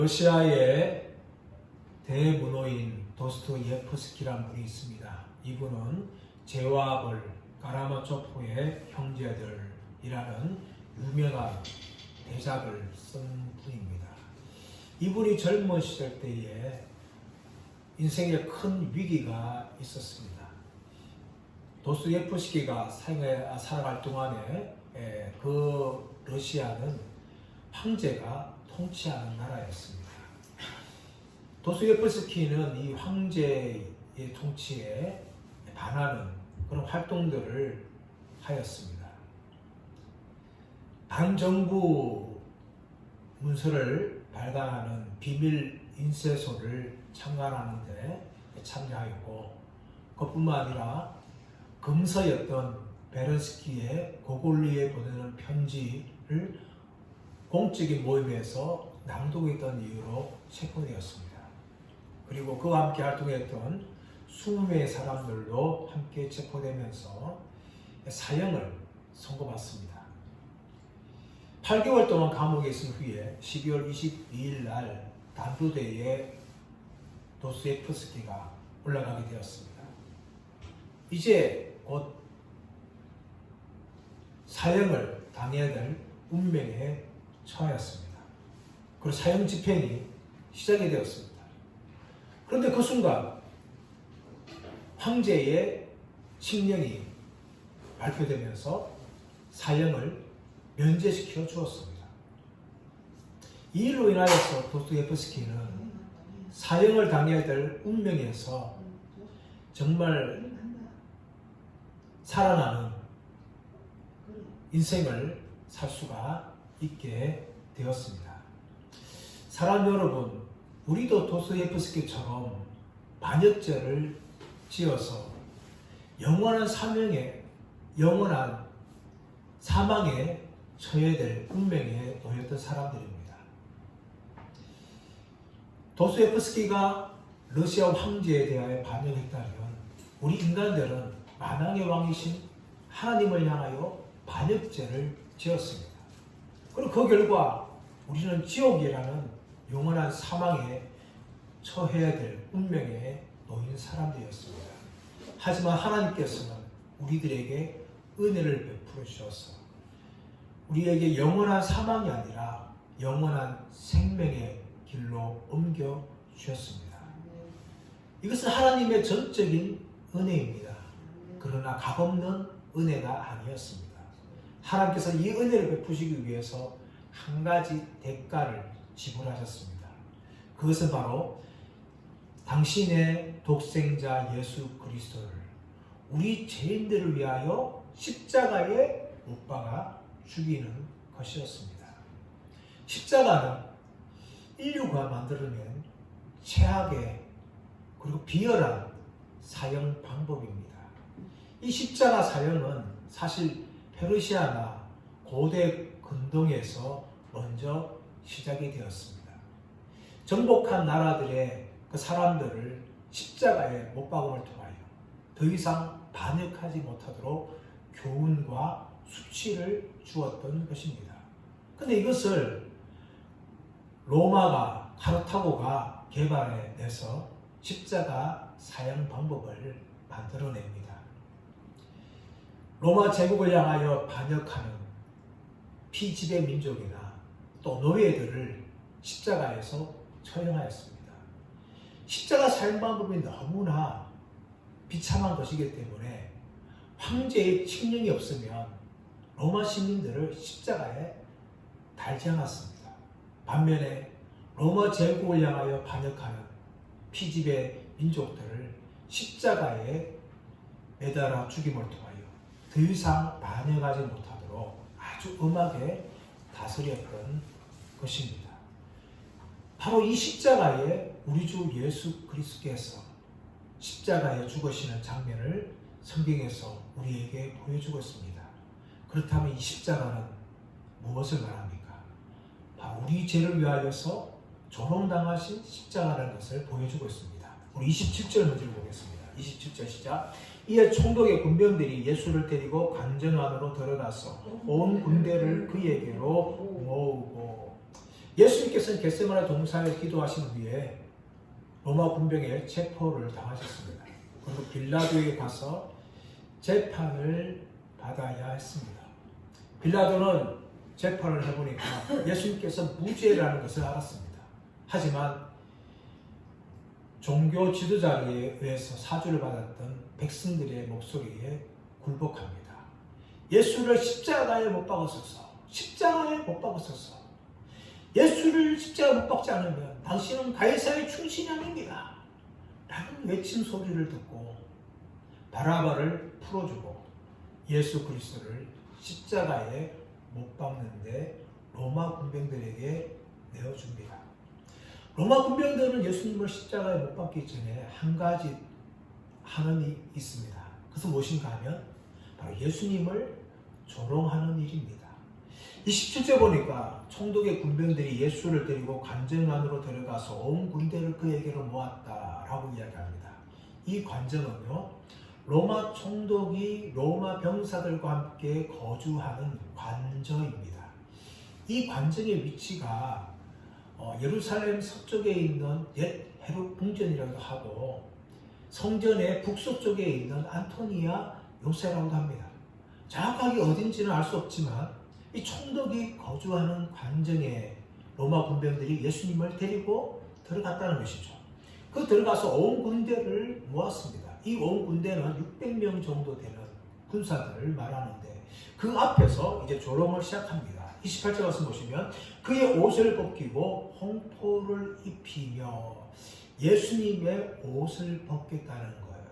러시아의 대문호인 도스토예프스키란 분이 있습니다. 이분은 제와벌, 가라마초프의 형제들이라는 유명한 대작을 쓴 분입니다. 이분이 젊은 시절 때에 인생에 큰 위기가 있었습니다. 도스토예프스키가 살아갈 동안에 그 러시아는 황제가 통치하는 나라였습니다. 도스토예프스키는 이 황제의 통치에 반하는 그런 활동들을 하였습니다. 반정부 문서를 발간하는 비밀 인쇄소를 창간하는 데 참여하였고, 그뿐만 아니라 금서였던 베르스키의 고골리에 보내는 편지를 공적인 모임에서 낭독했던 이유로 체포되었습니다. 그리고 그와 함께 활동했던 20명의 사람들도 함께 체포되면서 사형을 선고받습니다. 8개월 동안 감옥에 있은 후에 12월 22일 날 단두대에 도스토예프스키가 올라가게 되었습니다. 이제 곧 사형을 당해야 될 운명에 처하였습니다. 그리고 사형 집행이 시작이 되었습니다. 그런데 그 순간 황제의 칙령이 발표되면서 사형을 면제시켜 주었습니다. 이 일로 인하여서 도스토예프스키는 사형을 당해야 될 운명에서 정말 살아나는 인생을 살 수가 있게 되었습니다. 사랑 여러분, 우리도 도스토예프스키처럼 반역죄를 지어서 영원한 사명에, 영원한 사망에 처해야 될 운명에 놓였던 사람들입니다. 도스토예프스키가 러시아 황제에 대하여 반역했다면 우리 인간들은 만왕의 왕이신 하나님을 향하여 반역죄를 지었습니다. 그리고 그 결과 우리는 지옥이라는 영원한 사망에 처해야 될 운명에 놓인 사람들이었습니다. 하지만 하나님께서는 우리들에게 은혜를 베풀어 주셔서 우리에게 영원한 사망이 아니라 영원한 생명의 길로 옮겨 주셨습니다. 이것은 하나님의 전적인 은혜입니다. 그러나 값없는 은혜가 아니었습니다. 하나님께서 이 은혜를 베푸시기 위해서 한 가지 대가를 지불하셨습니다. 그것은 바로 당신의 독생자 예수 그리스도를 우리 죄인들을 위하여 십자가에 못 박아 죽이는 것이었습니다. 십자가는 인류가 만들어낸 최악의 그리고 비열한 사형 방법입니다. 이 십자가 사형은 사실 페르시아나 고대 근동에서 먼저 시작이 되었습니다. 정복한 나라들의 그 사람들을 십자가에 못 박음을 통하여 더 이상 반역하지 못하도록 교훈과 수치를 주었던 것입니다. 그런데 이것을 로마가, 카르타고가 개발해내서 십자가 사형 방법을 만들어냅니다. 로마 제국을 향하여 반역하는 피지배 민족이나 또 노예들을 십자가에서 처형하였습니다. 십자가 사형 방법이 너무나 비참한 것이기 때문에 황제의 칙령이 없으면 로마 시민들을 십자가에 달지 않았습니다. 반면에 로마 제국을 향하여 반역하는 피지배 민족들을 십자가에 매달아 죽임을 통하여 더 이상 반역하지 못하도록 아주 엄하게 다스렸던 것입니다. 바로 이 십자가에 우리 주 예수 그리스도께서 십자가에 죽으시는 장면을 성경에서 우리에게 보여주고 있습니다. 그렇다면 이 십자가는 무엇을 말합니까? 바로 우리 죄를 위하여서 조롱당하신 십자가라는 것을 보여주고 있습니다. 우리 27절 먼저 보겠습니다. 27절 시작. 이에 총독의 군병들이 예수를 데리고 관전 안으로 들어가서 온 군대를 그에게로 모으고, 예수님께서는 겟세마네 동산에서 기도하신 후에 로마 군병에 체포를 당하셨습니다. 그리고 빌라도에게 가서 재판을 받아야 했습니다. 빌라도는 재판을 해보니까 예수님께서 무죄라는 것을 알았습니다. 하지만 종교 지도자에 의해서 사주를 받았던 백성들의 목소리에 굴복합니다. 예수를 십자가에 못 박으소서. 십자가에 못 박으소서. 예수를 십자가에 못 박지 않으면 당신은 가이사의 충신이 아닙니다. 라는 외침 소리를 듣고 바라바를 풀어주고 예수 그리스도를 십자가에 못 박는데 로마 군병들에게 내어줍니다. 로마 군병들은 예수님을 십자가에 못 박기 전에 한 가지 하는 일이 있습니다. 그것은 무엇인가 하면 바로 예수님을 조롱하는 일입니다. 27절 보니까 총독의 군병들이 예수를 데리고 관정 안으로 들어가서 온 군대를 그에게로 모았다라고 이야기합니다. 이 관정은요, 로마 총독이 로마 병사들과 함께 거주하는 관저입니다. 이 관정의 위치가 예루살렘 서쪽에 있는 옛 헤롯 궁전이라고 하고 성전의 북서쪽에 있는 안토니아 요새라고도 합니다. 정확하게 어딘지는 알 수 없지만 이 총독이 거주하는 관정에 로마 군병들이 예수님을 데리고 들어갔다는 것이죠. 그 들어가서 온 군대를 모았습니다. 이 온 군대는 600명 정도 되는 군사들을 말하는데 그 앞에서 이제 조롱을 시작합니다. 28절 말씀 보시면 그의 옷을 벗기고 홍포를 입히며 예수님의 옷을 벗겠다는 거예요.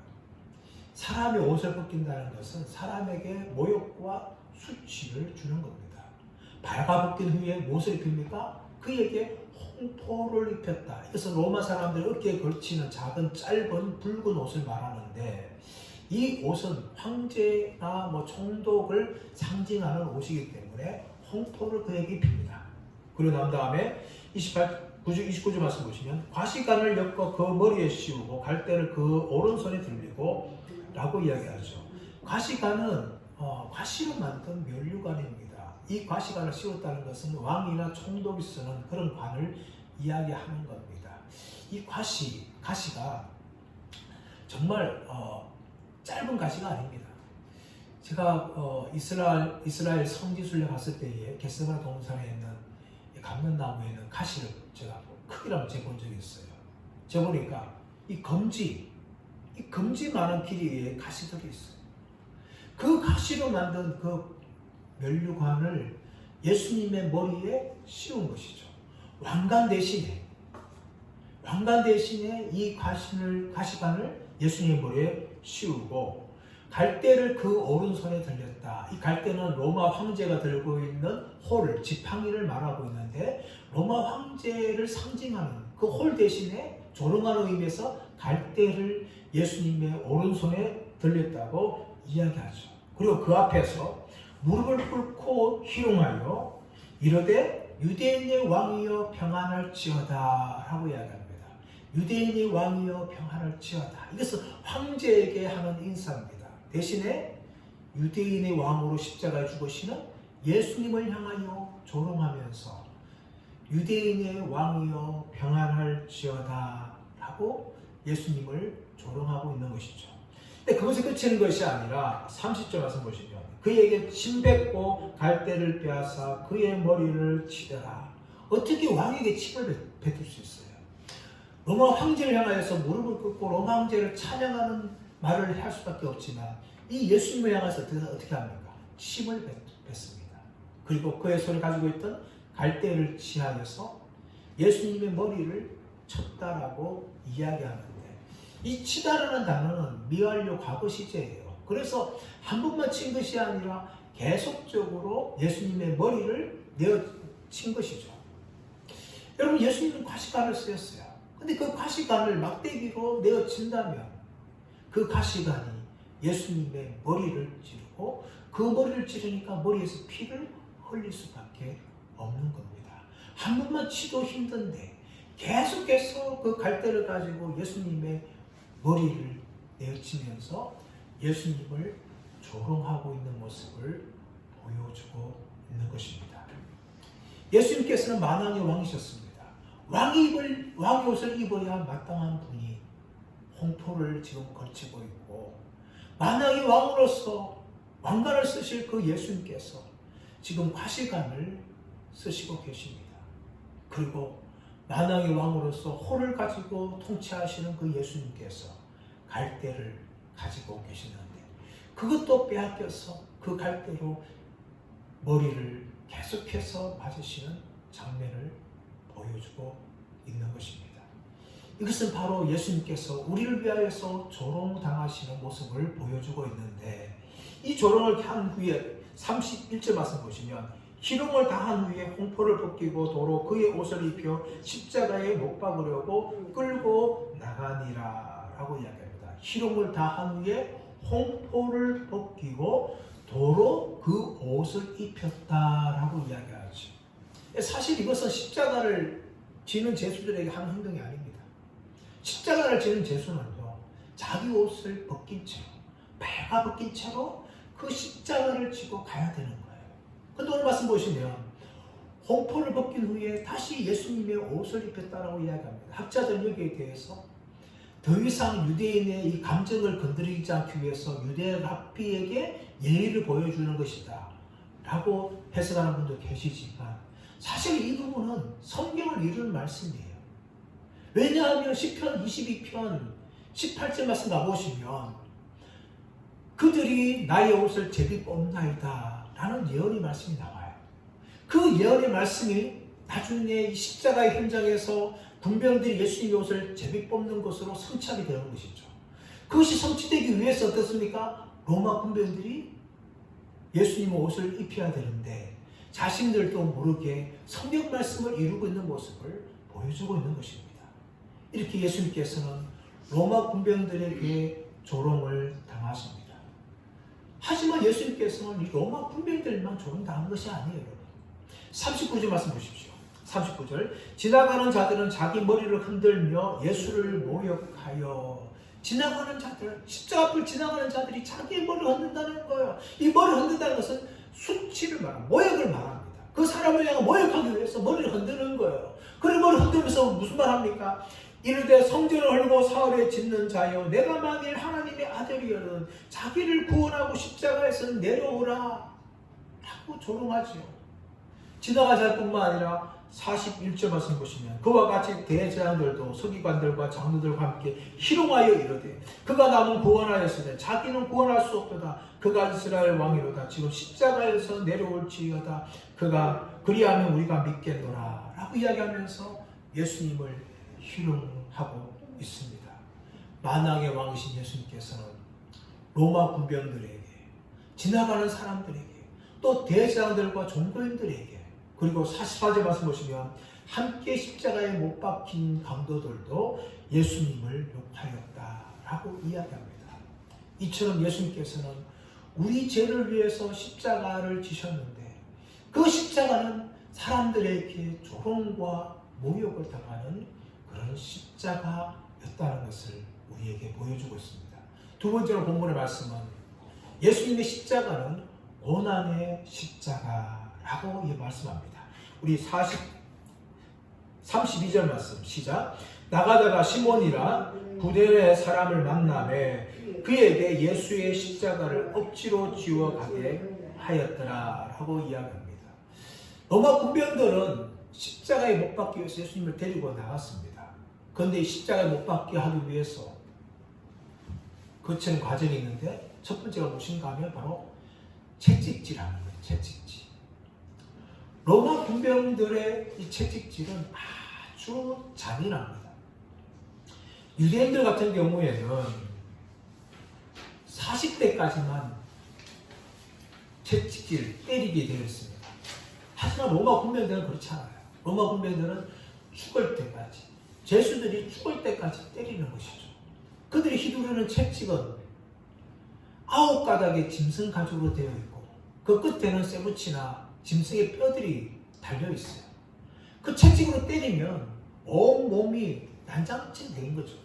사람의 옷을 벗긴다는 것은 사람에게 모욕과 수치를 주는 겁니다. 발가벗긴 후에 무엇을 입힙니까? 그에게 홍포를 입혔다. 이것은 로마 사람들이 어깨에 걸치는 작은 짧은 붉은 옷을 말하는데 이 옷은 황제나 총독을 상징하는 옷이기 때문에 홍포를 그에게 입힙니다. 그리고 난 다음에 29절 말씀 보시면 과시관을 엮어 그 머리에 씌우고 갈대를 그 오른손에 들리고 라고 이야기하죠. 과시관은 과시로 만든 면류관입니다. 이 과시관을 씌웠다는 것은 왕이나 총독이 쓰는 그런 관을 이야기하는 겁니다. 이 가시가 정말 짧은 가시가 아닙니다. 제가 이스라엘 성지순례 갔을 때에 겟세마네 동산에 있는 감람나무에 있는 가시를 제가 크기를 한번 재본 적이 있어요. 재보니까 이 검지 많은 길이에 가시들이 있어요. 그 가시로 만든 그 면류관을 예수님의 머리에 씌운 것이죠. 왕관 대신에 이 가시관을 예수님의 머리에 씌우고 갈대를 그 오른손에 들렸다. 이 갈대는 로마 황제가 들고 있는 홀, 지팡이를 말하고 있는데 로마 황제를 상징하는 그 홀 대신에 조롱하는 의미에서 갈대를 예수님의 오른손에 들렸다고 이야기하죠. 그리고 그 앞에서 무릎을 꿇고 희롱하여 이르되 유대인의 왕이여 평안할지어다 라고 이야기합니다. 유대인의 왕이여 평안할지어다. 이것은 황제에게 하는 인사입니다. 대신에 유대인의 왕으로 십자가에 죽으시는 예수님을 향하여 조롱하면서 유대인의 왕이여 평안할지어다 라고 예수님을 조롱하고 있는 것이죠. 근데 그것이 끝이는 것이 아니라 30절 말씀 보시면 그에게 침 뱉고 갈대를 빼앗아 그의 머리를 치더라. 어떻게 왕에게 침을 뱉을 수 있어요? 로마 황제를 향하여서 무릎을 꿇고 로마 황제를 찬양하는 말을 할 수밖에 없지만 이 예수님을 향해서 어떻게 합니까? 침을 뱉습니다. 그리고 그의 손에 가지고 있던 갈대를 취하여서 예수님의 머리를 쳤다라고 이야기하는데 이 치다라는 단어는 미완료 과거 시제예요. 그래서 한 번만 친 것이 아니라 계속적으로 예수님의 머리를 내어 친 것이죠. 여러분, 예수님은 가시관을 쓰였어요. 근데 그 가시관을 막대기로 내어 친다면 그 가시관이 예수님의 머리를 찌르고 그 머리를 찌르니까 머리에서 피를 흘릴 수밖에 없는 겁니다. 한 번만 치도 힘든데 계속해서 그 갈대를 가지고 예수님의 머리를 내어치면서 예수님을 조롱하고 있는 모습을 보여주고 있는 것입니다. 예수님께서는 만왕의 왕이셨습니다. 왕의 옷을 입어야 마땅한 분이 홍포를 지금 걸치고 있고, 만왕의 왕으로서 왕관을 쓰실 그 예수님께서 지금 과실관을 쓰시고 계십니다. 그리고 만왕의 왕으로서 호를 가지고 통치하시는 그 예수님께서 갈대를 가지고 계시는데, 그것도 빼앗겨서 그 갈대로 머리를 계속해서 맞으시는 장면을 보여주고 있는 것입니다. 이것은 바로 예수님께서 우리를 위하여서 조롱당하시는 모습을 보여주고 있는데, 이 조롱을 한 후에 31절 말씀 보시면, 희롱을 당한 후에 홍포를 벗기고 도로 그의 옷을 입혀 십자가에 못 박으려고 끌고 나가니라 라고 이야기합니다. 희롱을 당한 후에 홍포를 벗기고 도로 그 옷을 입혔다라고 이야기하죠. 사실 이것은 십자가를 지는 제수들에게 하는 행동이 아닙니다. 십자가를 지는 제수는요, 자기 옷을 벗긴 채로, 배가 벗긴 채로 그 십자가를 지고 가야 되는 거예요. 근데 오늘 말씀 보시면 홍포를 벗긴 후에 다시 예수님의 옷을 입혔다라고 이야기합니다. 학자들 여기에 대해서 더 이상 유대인의 이 감정을 건드리지 않기 위해서 유대 랍비에게 예의를 보여주는 것이다 라고 해석하는 분도 계시지만, 사실 이 부분은 성경을 이루는 말씀이에요. 왜냐하면 시편 22편 18절 말씀 가보시면 그들이 나의 옷을 제비 뽑나이다 라는 예언의 말씀이 나와요. 그 예언의 말씀이 나중에 십자가의 현장에서 군병들이 예수님의 옷을 제비 뽑는 것으로 성취하게 되는 것이죠. 그것이 성취되기 위해서 어떻습니까? 로마 군병들이 예수님의 옷을 입혀야 되는데 자신들도 모르게 성경 말씀을 이루고 있는 모습을 보여주고 있는 것입니다. 이렇게 예수님께서는 로마 군병들에게 조롱을 당하십니다. 하지만 예수님께서는 이 로마 군병들만 조롱당한 것이 아니에요. 39절 말씀 보십시오. 39절, 지나가는 자들은 자기 머리를 흔들며 예수를 모욕하여, 지나가는 자들, 십자가 앞을 지나가는 자들이 자기의 머리를 흔든다는 거예요. 이 머리를 흔든다는 것은 수치를 말합니다. 모욕을 말합니다. 그 사람을 향해 모욕하기 위해서 머리를 흔드는 거예요. 그리고 머리를 흔들면서 무슨 말 합니까? 이르되 성전을 헐고 사흘에 짓는 자여, 내가 만일 하나님의 아들이여는 자기를 구원하고 십자가에서 내려오라 라고 조롱하지요. 지나가지 않을 뿐만 아니라 41절 말씀 보시면 그와 같이 대제사장들도 서기관들과 장로들과 함께 희롱하여 이르되 그가 남은 구원하였으되 자기는 구원할 수 없도다. 그가 이스라엘 왕이로다. 지금 십자가에서 내려올지어다. 그가 그리하면 우리가 믿겠노라 라고 이야기하면서 예수님을 희롱하고 있습니다. 만왕의 왕이신 예수님께서는 로마 군병들에게, 지나가는 사람들에게, 또 대제사장들과 종교인들에게, 그리고 44절 말씀 보시면 함께 십자가에 못 박힌 강도들도 예수님을 욕하였다라고 이야기합니다. 이처럼 예수님께서는 우리 죄를 위해서 십자가를 지셨는데 그 십자가는 사람들에게 조롱과 모욕을 당하는 그런 십자가였다는 것을 우리에게 보여주고 있습니다. 두 번째로 본문의 말씀은 예수님의 십자가는 고난의 십자가라고 말씀합니다. 우리 32절 말씀 시작. 나가다가 시몬이라 구데의 사람을 만나매 그에게 예수의 십자가를 억지로 쥐어가게 하였더라 라고 이야기합니다. 로마 군병들은 십자가에 못 박기 위해서 예수님을 데리고 나갔습니다. 그런데 십자가에 못 박게 하기 위해서 거치는 과정이 있는데 첫 번째가 무엇인가 하면 바로 채찍질하는 거예요. 채찍질. 로마 군병들의 이 채찍질은 아주 잔인합니다. 유대인들 같은 경우에는 40대까지만 채찍질 때리게 되어 있습니다. 하지만 로마 군병들은 그렇지 않아요. 로마 군병들은 죽을 때까지, 죄수들이 죽을 때까지 때리는 것이죠. 그들이 휘두르는 채찍은 9가닥의 짐승 가죽으로 되어 있고 그 끝에는 쇠붙이나 짐승의 뼈들이 달려 있어요. 그 채찍으로 때리면 온 몸이 난장증 된 거죠.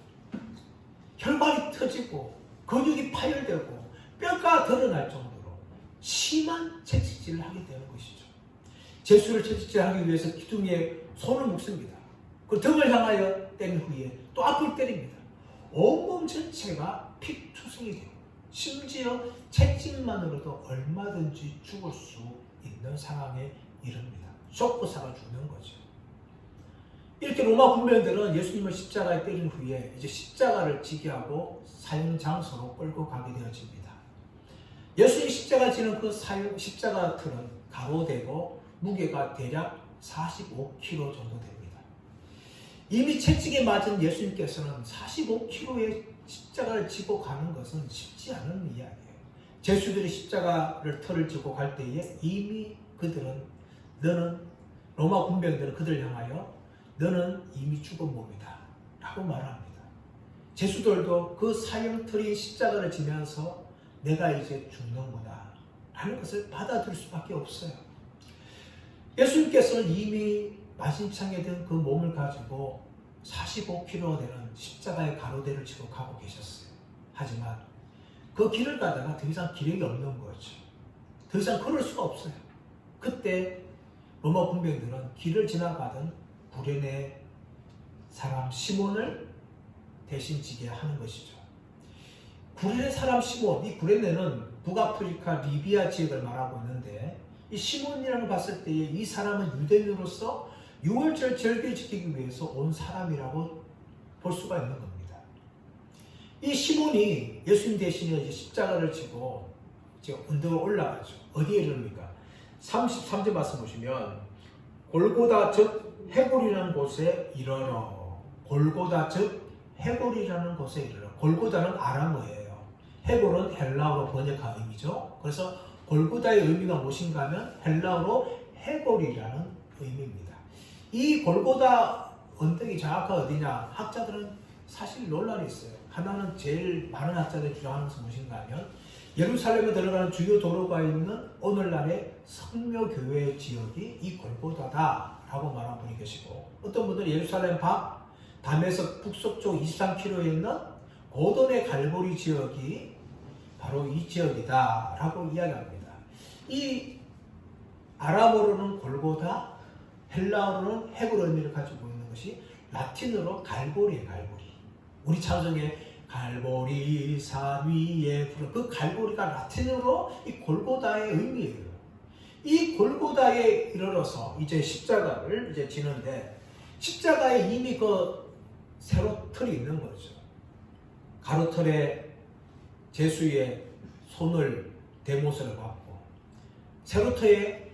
혈관이 터지고 근육이 파열되고 뼈가 드러날 정도로 심한 채찍질을 하게 되는 것이죠. 제수를 채찍질하기 위해서 기둥에 손을 묶습니다. 그 등을 향하여 때린 후에 또 앞을 때립니다. 온몸 전체가 피투성이 되고 심지어 채찍만으로도 얼마든지 죽을 수 있는 상황에 이릅니다. 쫓고사가 죽는 거죠. 이렇게 로마 군병들은 예수님을 십자가에 때린 후에 이제 십자가를 지게 하고 사형 장소로 끌고 가게 되어집니다. 예수님 십자가 지는 그 십자가 틀은 가로되고 무게가 대략 45kg 정도 됩니다. 이미 채찍에 맞은 예수님께서는 45kg의 십자가를 지고 가는 것은 쉽지 않은 이야기예요. 제수들이 십자가를 털을 지고 갈 때에 이미 로마 군병들은 그들을 향하여 너는 이미 죽은 몸이다 라고 말합니다. 제수들도 그 사형틀인 십자가를 지면서 내가 이제 죽는구나 라는 것을 받아들일 수밖에 없어요. 예수님께서는 이미 만신창에 든 그 몸을 가지고 45km 되는 십자가의 가로대를 지고 가고 계셨어요. 하지만 그 길을 가다가 더 이상 기력이 없는 거죠. 더 이상 걸을 수가 없어요. 그때 로마 군병들은 길을 지나가던 구레네 사람 시몬을 대신 지게 하는 것이죠. 구레네 사람 시몬, 이 구레네는 북아프리카 리비아 지역을 말하고 있는데 이 시몬이라는 걸 봤을 때에 이 사람은 유대인으로서 유월절 절기를 지키기 위해서 온 사람이라고 볼 수가 있는 겁니다. 이 시몬이 예수님 대신에 이제 십자가를 지고 이제 언덕을 올라가죠. 어디에 이릅니까? 33절 말씀 보시면 골고다 즉 해골이라는 곳에 이르러. 골고다 즉 해골이라는 곳에 이르러. 골고다는 아람어예요. 해골은 헬라어로 번역한 의미죠. 그래서 골고다의 의미가 무엇인가 하면 헬라어로 해골이라는 의미입니다. 이 골고다 언덕이 정확하게 어디냐? 학자들은 사실 논란이 있어요. 하나는 제일 많은 학자들이 주장하는 것은 무엇인가 하면 예루살렘에 들어가는 주요 도로가 있는 오늘날의 성묘교회 지역이 이 골고다다라고 말하는 분이 계시고, 어떤 분들은 예루살렘 밖 담에서 북서쪽 23km에 있는 고돈의 갈보리 지역이 바로 이 지역이다라고 이야기합니다. 이 아람어로는 골고다, 헬라어로는 해골 의미를 가지고 있는 것이 라틴어로 갈보리예요. 갈보리. 우리 찬송에 갈보리 산 위에 그 갈보리가 라틴어로 이 골고다의 의미예요. 이 골고다에 이르러서 이제 십자가를 이제 지는데, 십자가에 이미 그 세로틀이 있는 거죠. 가로틀에 제수의 손을 대못을 받고, 세로틀에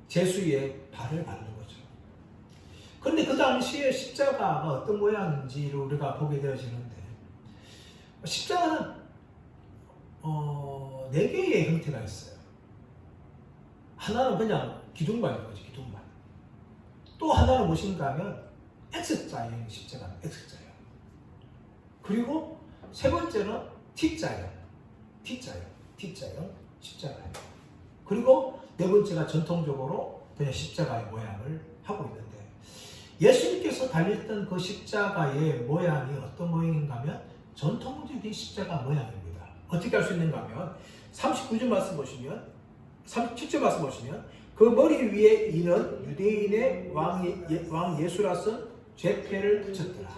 제수의 발을 밟는 거죠. 그런데 그 당시에 십자가가 어떤 모양인지를 우리가 보게 되어지는데, 십자가는 4개의 형태가 있어요. 하나는 그냥 기둥반인 거죠. 기둥반. 또 하나는 무엇인가 하면 X자형 십자가는 X자형. 그리고 세 번째는 T자형 십자가예요. 그리고 네 번째가 전통적으로 그냥 십자가의 모양을 하고 있는데, 예수님께서 달렸던 그 십자가의 모양이 어떤 모양인가 하면 전통적인 십자가 모양입니다. 어떻게 할 수 있는가 하면 39절 말씀 보시면, 37절 말씀 보시면 그 머리 위에 이는 유대인의 왕 예수라 쓴 죄패를 붙였더라.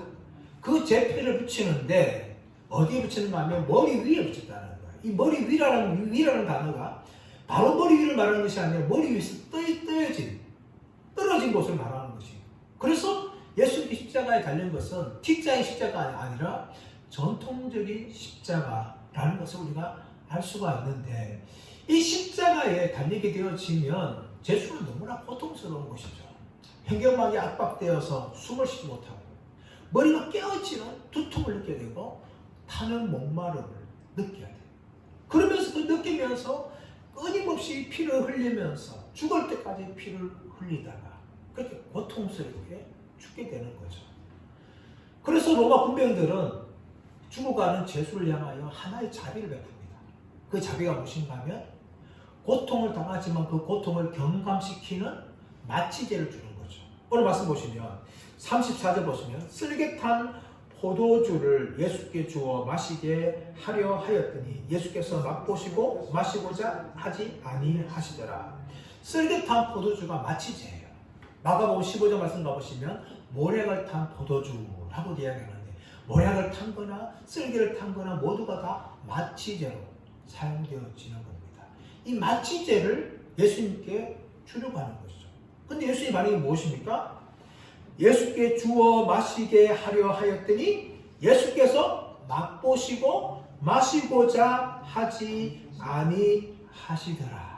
그 죄패를 붙이는데 어디에 붙이는가 하면 머리 위에 붙였다는 거예요. 이 머리 위라는 단어가 바로 머리 위를 말하는 것이 아니라 머리 위에서 떨어진 곳을 말하는 것이. 그래서 예수님이 십자가에 달린 것은 T자의 십자가가 아니라 전통적인 십자가라는 것을 우리가 알 수가 있는데, 이 십자가에 달리게 되어지면 제수는 너무나 고통스러운 것이죠. 횡격막이 압박되어서 숨을 쉬지 못하고 머리가 깨어지는 두통을 느끼게 되고 타는 목마름을 느껴야 돼요. 그러면서 그 느끼면서 끊임없이 피를 흘리면서 죽을 때까지 피를 흘리다가 그렇게 고통스럽게 죽게 되는 거죠. 그래서 로마 군병들은 죽어가는 제수를 향하여 하나의 자비를 베풉니다. 그 자비가 무엇인가 하면 고통을 당하지만 그 고통을 경감시키는 마취제를 주는 거죠. 오늘 말씀 보시면 34절 보시면 쓸개탄 포도주를 예수께 주어 마시게 하려 하였더니 예수께서 맛보시고 마시고자 하지 아니하시더라. 쓸개 탄 포도주가 마치제예요. 마가복음 15장 말씀 가보시면 모략을 탄 포도주라고 이야기하는데 모략을 탄 거나 쓸개를 탄 거나 모두가 다 마치제로 사용되어지는 겁니다. 이 마치제를 예수님께 주려고 하는 것이죠. 근데 예수님 반응이 무엇입니까? 예수께 주어 마시게 하려 하였더니 예수께서 맛보시고 마시고자 하지 아니하시더라.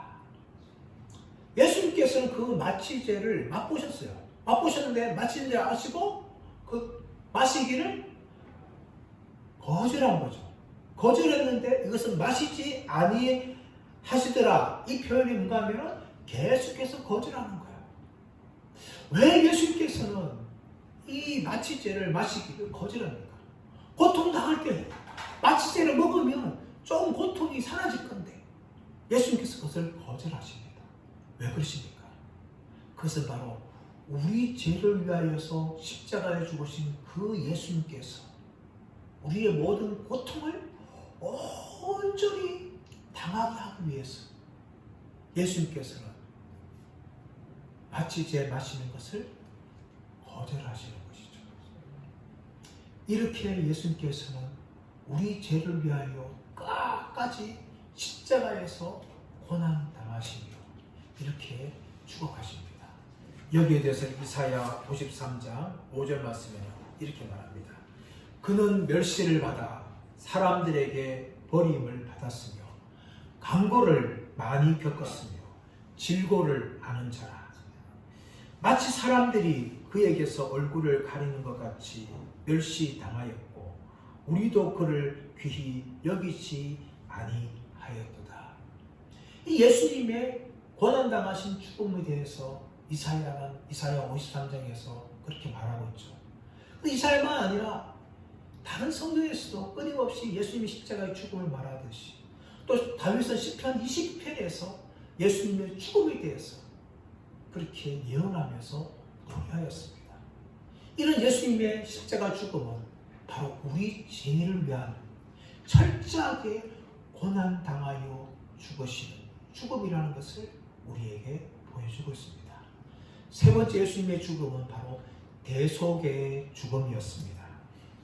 예수님께서는 그 마치제를 맛보셨어요. 맛보셨는데 마치제 아시고 그 마시기를 거절한 거죠. 거절했는데 이것은 마시지 아니하시더라. 이 표현이 뭔가 하면 계속해서 거절하는 거예요. 왜 예수님께서는 이 마치제를 마시기를 거절합니까? 고통당할 때 마치제를 먹으면 좀 고통이 사라질 건데 예수님께서 그것을 거절하십니다. 왜 그러십니까? 그것은 바로 우리 죄를 위하여서 십자가에 죽으신 그 예수님께서 우리의 모든 고통을 온전히 당하게 하기 위해서 예수님께서는 마치제 마시는 것을 거절하시는 것이죠. 이렇게 예수님께서는 우리 죄를 위하여 끝까지 십자가에서 고난당하시며 이렇게 죽어가십니다. 여기에 대해서 이사야 53장 5절 말씀에는 이렇게 말합니다. 그는 멸시를 받아 사람들에게 버림을 받았으며 강고를 많이 겪었으며 질고를 아는 자라. 마치 사람들이 그에게서 얼굴을 가리는 것 같이 멸시당하였고 우리도 그를 귀히 여기지 아니하였도다. 이 예수님의 고난당하신 죽음에 대해서 이사야 53장에서 그렇게 말하고 있죠. 이사야만 아니라 다른 성경에서도 끊임없이 예수님의 십자가의 죽음을 말하듯이 또 다윗은 시편 20편에서 예수님의 죽음에 대해서 그렇게 예언하면서 노래하였습니다. 이런 예수님의 십자가 죽음은 바로 우리 죄를 위한 철저하게 고난당하여 죽으시는 죽음이라는 것을 우리에게 보여주고 있습니다. 세 번째 예수님의 죽음은 바로 대속의 죽음이었습니다.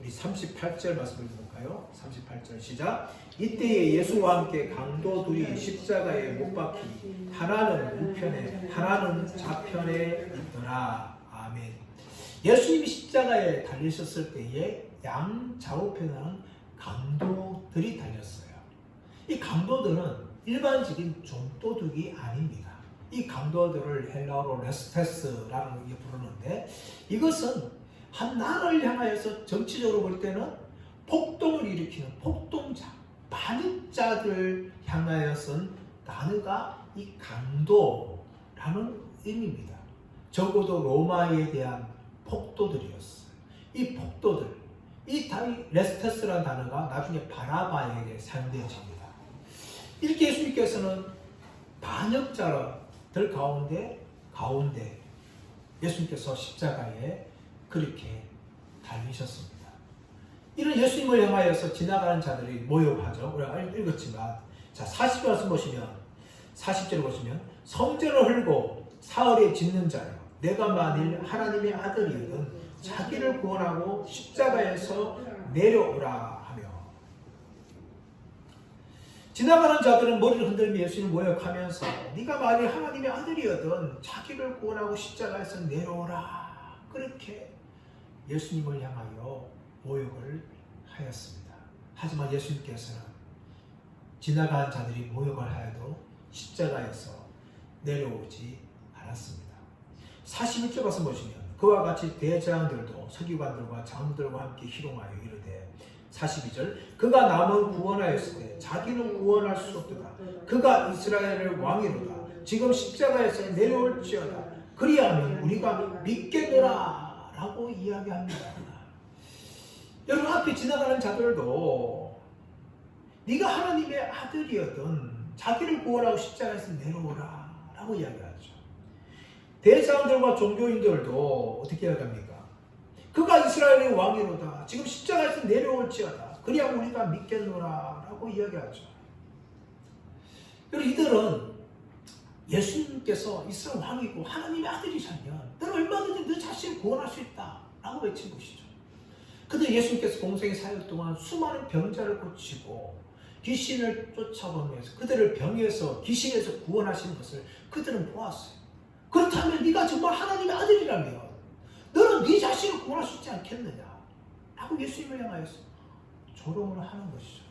우리 38절 말씀을 볼까요? 38절 시작. 이때에 예수와 함께 강도들이 십자가에 못 박히 하나는 우편에 하나는 좌편에 있더라. 아멘. 예수님이 십자가에 달리셨을 때에 양좌우편에는 강도들이 달렸어요. 이 강도들은 일반적인 좀도둑이 아닙니다. 이 강도들을 헬라어로 레스테스라는 게 부르는데 이것은 한 나라를 향하여서 정치적으로 볼 때는 폭동을 일으키는 폭동자, 반역자들 향하여선 단어가 이 강도라는 의미입니다. 적어도 로마에 대한 폭도들이었어요. 이 폭도들, 이 레스테스라는 단어가 나중에 바라바에게 사용되어집니다. 이렇게 예수님께서는 반역자들 가운데 예수님께서 십자가에 그렇게 달리셨습니다. 이런 예수님을 향하여서 지나가는 자들이 모여하죠. 우리가 읽었지만 자 40절 보시면 40절을 보시면 성전을 헐고 사흘에 짓는 자여 내가 만일 하나님의 아들이거든 자기를 구원하고 십자가에서 내려오라 하며 지나가는 자들은 머리를 흔들며 예수님을 모욕하면서 네가 만일 하나님의 아들이거든 자기를 구원하고 십자가에서 내려오라 그렇게 예수님을 향하여 모욕을 하였습니다. 하지만 예수님께서는 지나가는 자들이 모욕을 하여도 십자가에서 내려오지 않았습니다. 41절 말씀 보시면 그와 같이 대제사장들도 서기관들과 장로들과 함께 희롱하여 이르되 42절 그가 남은 구원하였을 때 자기는 구원할 수 없도다. 그가 이스라엘의 왕이로다. 지금 십자가에서 내려올지어다. 그리하면 우리가 믿겠노라 라고 이야기합니다. 여러분 앞에 지나가는 자들도 네가 하나님의 아들이었던 자기를 구원하고 십자가에서 내려오라 라고 이야기하죠. 대제사장들과 종교인들도 어떻게 이야기합니까? 그가 이스라엘의 왕이로다. 지금 십자가에서 내려올지어다. 그리하면 우리가 믿겠노라 라고 이야기하죠. 그리고 이들은 예수님께서 이스라엘 왕이고 하나님의 아들이시면 너는 얼마든지 너 자신을 구원할 수 있다 라고 외친 것이죠. 근데 예수님께서 공생의 사역 동안 수많은 병자를 고치고 귀신을 쫓아보면서 그들을 병에서 귀신에서 구원하시는 것을 그들은 보았어요. 그렇다면 네가 정말 하나님의 아들이라면 너는 네 자신을 구원할 수 있지 않겠느냐 라고 예수님을 향하여서 조롱을 하는 것이죠.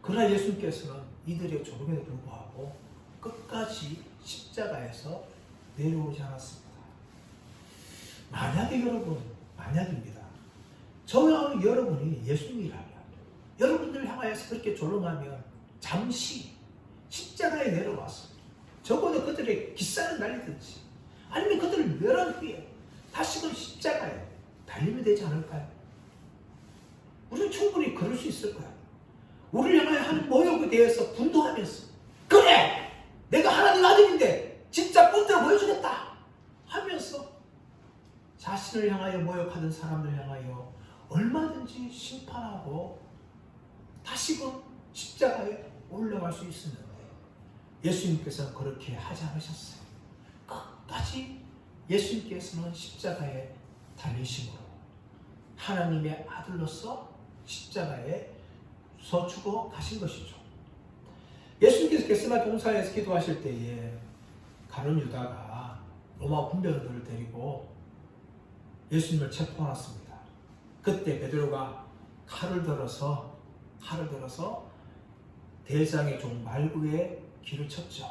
그러나 예수님께서는 이들의 조롱에도 불구하고 끝까지 십자가에서 내려오지 않았습니다. 만약에 만약입니다. 저와 여러분이 예수님이라면 여러분들 향하여서 그렇게 조롱하면 잠시 십자가에 내려와서 적어도 그들의 기싸를 날리든지 아니면 그들을 멸한 후에 다시금 십자가에 달리면 되지 않을까요? 우리는 충분히 그럴 수 있을 거예요. 우리를 향하여 하는 모욕에 대해서 분노하면서 그래! 내가 하나님 아들인데 진짜 본때를 보여주겠다! 하면서 자신을 향하여 모욕하던 사람들 향하여 얼마든지 심판하고 다시금 십자가에 올라갈 수 있었는데 예수님께서는 그렇게 하지 않으셨어요. 끝까지 예수님께서는 십자가에 달리심으로 하나님의 아들로서 십자가에 죽어 가신 것이죠. 예수님께서 겟세마네 동산에서 기도하실 때에 가룟 유다가 로마 군병들을 데리고 예수님을 체포하였습니다. 그때 베드로가 칼을 들어서 대장의 종 말구의 귀를 쳤죠.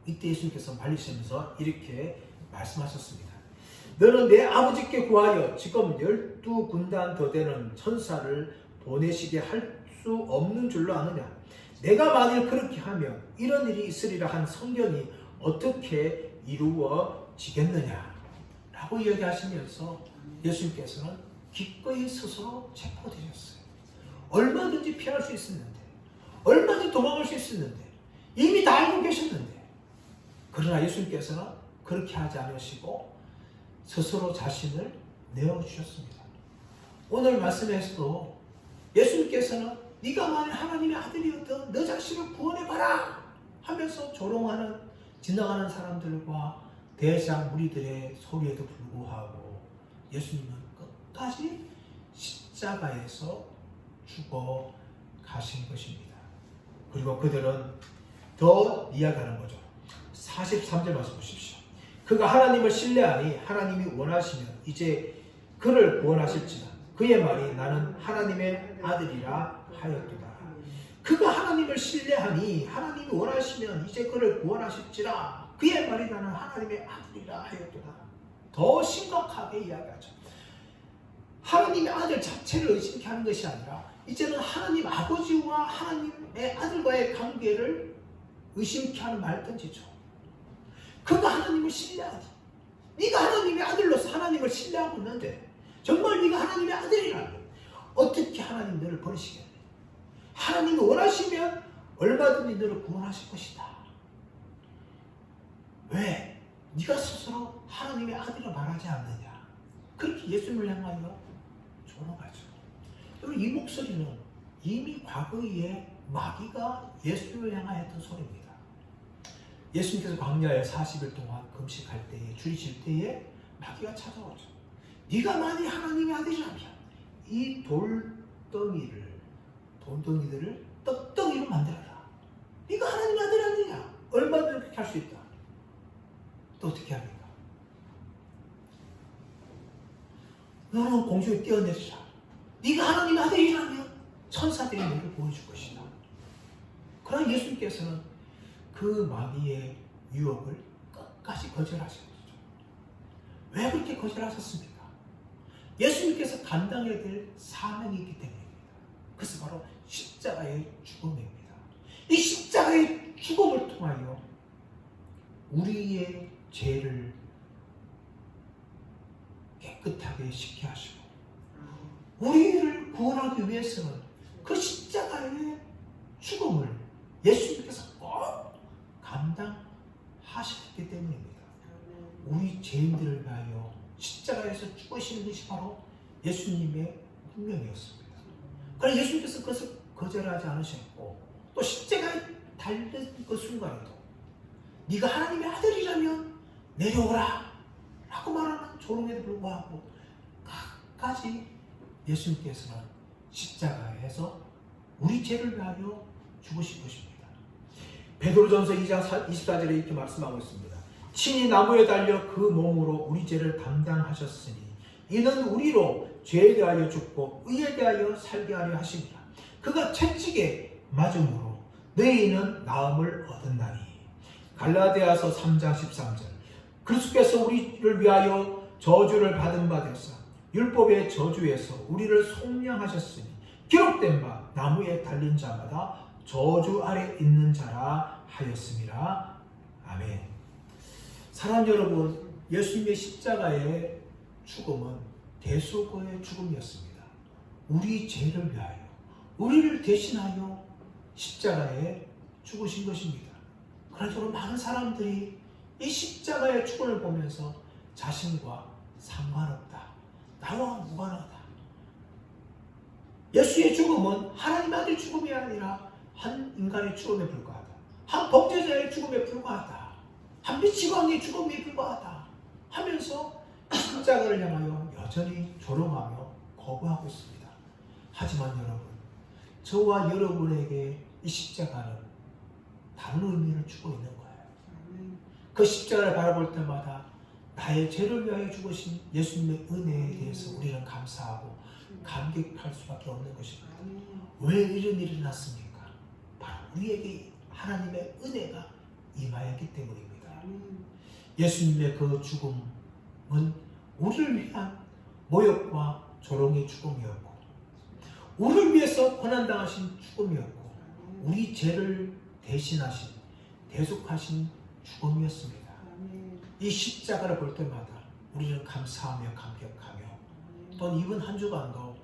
이때 예수님께서 말리시면서 이렇게 말씀하셨습니다. 너는 내 아버지께 구하여 지금 12군단 더 되는 천사를 보내시게 할 수 없는 줄로 아느냐? 내가 만일 그렇게 하면 이런 일이 있으리라 한 성경이 어떻게 이루어지겠느냐? 라고 이야기하시면서 예수님께서는 기꺼이 스스로 체포되셨어요. 얼마든지 피할 수 있었는데, 얼마든지 도망갈 수 있었는데, 이미 다 알고 계셨는데, 그러나 예수님께서는 그렇게 하지 않으시고 스스로 자신을 내어주셨습니다. 오늘 말씀에서도 예수님께서는 네가 만일 하나님의 아들이었던 너 자신을 구원해봐라 하면서 조롱하는 지나가는 사람들과 대장 무리들의 소리에도 불구하고 예수님은 끝까지 십자가에서 죽어 가신 것입니다. 그리고 그들은 더 이야기하는 거죠. 43절 말씀 보십시오. 그가 하나님을 신뢰하니 하나님이 원하시면 이제 그를 구원하실지라. 그의 말이 나는 하나님의 아들이라 하였도다. 그가 하나님을 신뢰하니 하나님이 원하시면 이제 그를 구원하실지라. 그의 말이 나는 하나님의 아들이라 하였도다. 더 심각하게 이야기하죠. 하나님의 아들 자체를 의심케 하는 것이 아니라 이제는 하나님 아버지와 하나님의 아들과의 관계를 의심케 하는 말을 던지죠. 그가 하나님을 신뢰하지. 네가 하나님의 아들로서 하나님을 신뢰하고 있는데 정말 네가 하나님의 아들이라면 어떻게 하나님 너를 버리시겠냐? 하나님이 원하시면 얼마든지 너를 구원하실 것이다. 왜? 네가 스스로 하나님의 아들이라 말하지 않느냐? 그렇게 예수님을 향하여 조롱하죠. 여러분, 이 목소리는 이미 과거에 마귀가 예수님을 향하여 했던 소리입니다. 예수님께서 광야에 40일 동안 금식할 때에 줄이실 때에 마귀가 찾아오죠. 네가 만일 하나님의 아들이라면 이 돌덩이들을 떡덩이로 만들어라. 네가 하나님의 아들이 아니냐? 얼마든지 그렇게 할 수 있다. 또 어떻게 합니까? 너는 공중에 뛰어내리라. 네가 하나님의 아들이라면 천사들이 너를 보여줄 것이다. 그러나 예수님께서는 그 마귀의 유혹을 끝까지 거절하신 것이죠. 왜 그렇게 거절하셨습니까? 예수님께서 감당해야 될 사명이 있기 때문입니다. 그것은 바로 십자가의 죽음입니다. 이 십자가의 죽음을 통하여 우리의 죄를 깨끗하게 씻게 하시고 우리를 구원하기 위해서는 그 십자가의 죽음을 예수님께서 꼭 감당하셨기 때문입니다. 우리 죄인들을 위하여 십자가에서 죽으시는 것이 바로 예수님의 운명이었습니다. 그러나 예수님께서 그것을 거절하지 않으셨고 또 십자가의 달린 그 순간에도 네가 하나님의 아들이라면 내려오라 라고 말하는 조롱에도 불구하고 끝까지 예수님께서는 십자가에서 우리 죄를 위하여 죽으신 것입니다. 베드로전서 2장 24절에 이렇게 말씀하고 있습니다. 친히 나무에 달려 그 몸으로 우리 죄를 담당하셨으니 이는 우리로 죄에 대하여 죽고 의에 대하여 살게 하려 하십니다. 그가 채찍에 맞음으로 너희는 나음을 얻었나니. 갈라디아서 3장 13절. 그리스도께서 우리를 위하여 저주를 받은 바 되사 율법의 저주에서 우리를 속량하셨으니 기록된 바 나무에 달린 자마다 저주 아래 있는 자라 하였습니다. 아멘. 사랑하는 여러분, 예수님의 십자가의 죽음은 대속의 죽음이었습니다. 우리 죄를 위하여, 우리를 대신하여 십자가에 죽으신 것입니다. 그래서 많은 사람들이 이 십자가의 죽음을 보면서 자신과 상관없다, 나와 무관하다. 예수의 죽음은 하나님 아들 죽음이 아니라 한 인간의 죽음에 불과하다. 한 범죄자의 죽음에 불과하다. 한 미치광이의 죽음에 불과하다 하면서 십자가를 향하여 여전히 조롱하며 거부하고 있습니다. 하지만 여러분, 저와 여러분에게 이 십자가는 다른 의미를 주고 있는 거예요. 그 십자가를 바라볼 때마다 나의 죄를 위하여 죽으신 예수님의 은혜에 대해서 우리는 감사하고 감격할 수밖에 없는 것입니다. 왜 이런 일이 났습니까? 바로 우리에게 하나님의 은혜가 임하였기 때문입니다. 예수님의 그 죽음은 우리를 위한 모욕과 조롱의 죽음이었고, 우리를 위해서 고난당하신 죽음이었고, 우리 죄를 대신하신, 대속하신 죽음이었습니다. 이 십자가를 볼 때마다 우리는 감사하며 감격하며, 또 이번 한 주간도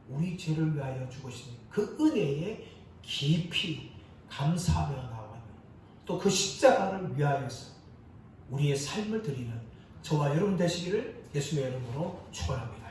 우리 죄를 위하여 죽으신 그 은혜에 깊이 감사하며 나아가며, 또 그 십자가를 위하여서 우리의 삶을 드리는 저와 여러분 되시기를 예수님의 이름으로 축원합니다.